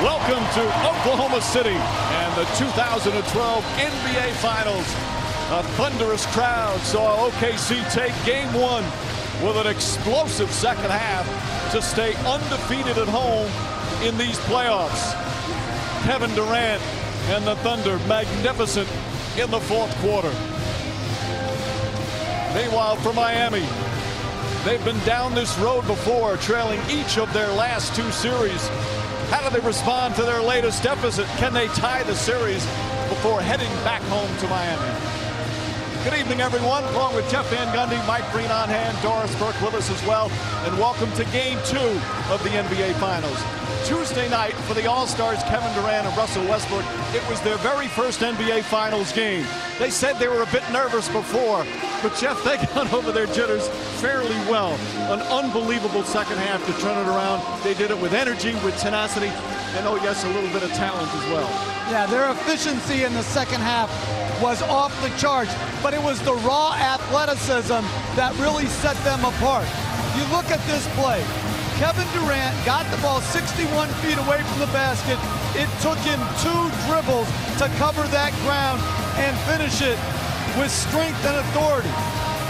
Welcome to Oklahoma City and the 2012 NBA Finals. A thunderous crowd saw OKC take game one with an explosive second half to stay undefeated at home in these playoffs. Kevin Durant and the Thunder magnificent in the fourth quarter. Meanwhile, for Miami, they've been down this road before, trailing each of their last two series. How do they respond to their latest deficit? Can they tie the series before heading back home to Miami? Good evening, everyone. Along with Jeff Van Gundy, Mike Breen on hand, Doris Burke with us as well. And welcome to Game 2 of the NBA Finals. Tuesday night for the All-Stars Kevin Durant and Russell Westbrook. It was their very first NBA Finals game. They said they were a bit nervous before, but Jeff, they got over their jitters fairly well. An unbelievable second half to turn it around. They did it with energy, with tenacity, and oh yes, a little bit of talent as well. Yeah, their efficiency in the second half was off the charts, but it was the raw athleticism that really set them apart. You look at this play. Kevin Durant got the ball 61 feet away from the basket. It took him 2 dribbles to cover that ground and finish it with strength and authority.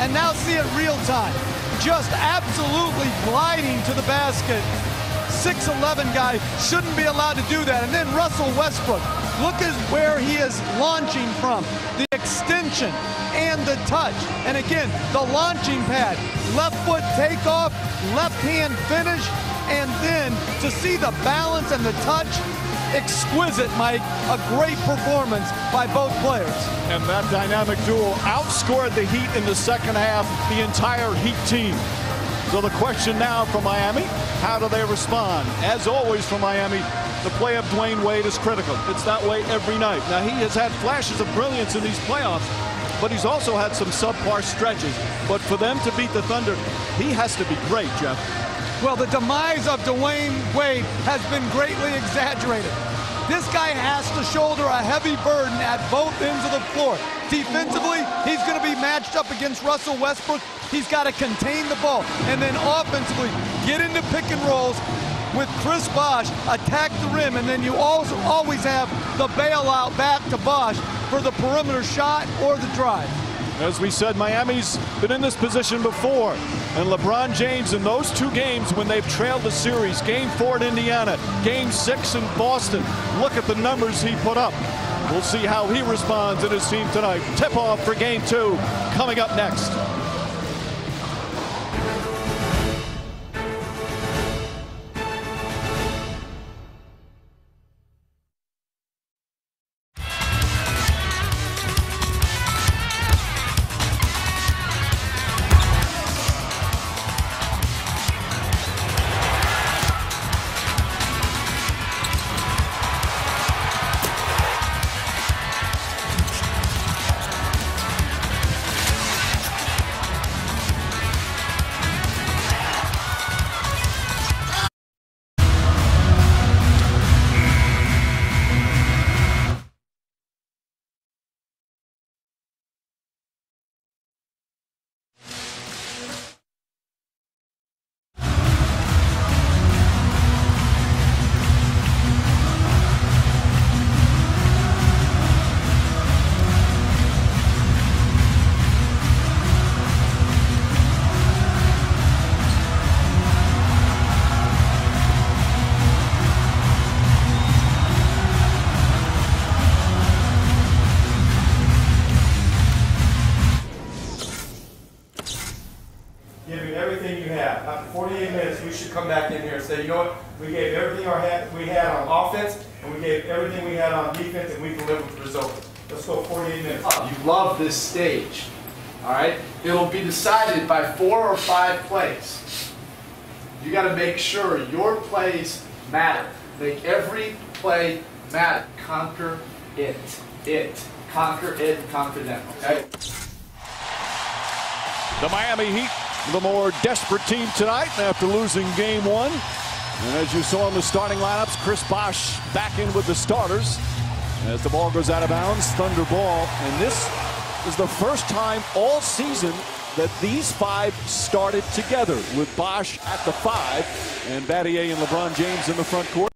And now see it real time. Just absolutely gliding to the basket. 6'11" guy shouldn't be allowed to do that. And then Russell Westbrook, look at where he is launching from. The extension and the touch. And again, the launching pad. Left foot takeoff, left hand finish, and then to see the balance and the touch, exquisite, Mike. A great performance by both players. And that dynamic duo outscored the Heat in the second half, the entire Heat team. So the question now for Miami, how do they respond? As always for Miami, the play of Dwayne Wade is critical. It's that way every night. Now, he has had flashes of brilliance in these playoffs, but he's also had some subpar stretches. But for them to beat the Thunder, he has to be great, Jeff. Well, the demise of Dwayne Wade has been greatly exaggerated. This guy has to shoulder a heavy burden at both ends of the floor. Defensively, he's going to be matched up against Russell Westbrook. He's got to contain the ball. And then offensively, get into pick and rolls with Chris Bosh, attack the rim, and then you also always have the bailout back to Bosh for the perimeter shot or the drive. As we said, Miami's been in this position before. And LeBron James in those 2 games when they've trailed the series, Game 4 in Indiana, Game 6 in Boston, look at the numbers he put up. We'll see how he responds in his team tonight. Tip-off for Game 2 coming up next. Giving everything you have. After 48 minutes, we should come back in here and say, you know what, we gave everything we had on offense, and we gave everything we had on defense, and we delivered the result. Let's go 48 minutes. You love this stage, all right? It'll be decided by 4 or 5 plays. You got to make sure your plays matter. Make every play matter. Conquer it. Conquer it, conquer them, okay? The Miami Heat, the more desperate team tonight after losing Game 1. And as you saw in the starting lineups, Chris Bosh back in with the starters as the ball goes out of bounds. Thunder ball. And this is the first time all season that these 5 started together, with Bosh at the 5 and Battier and LeBron James in the front court.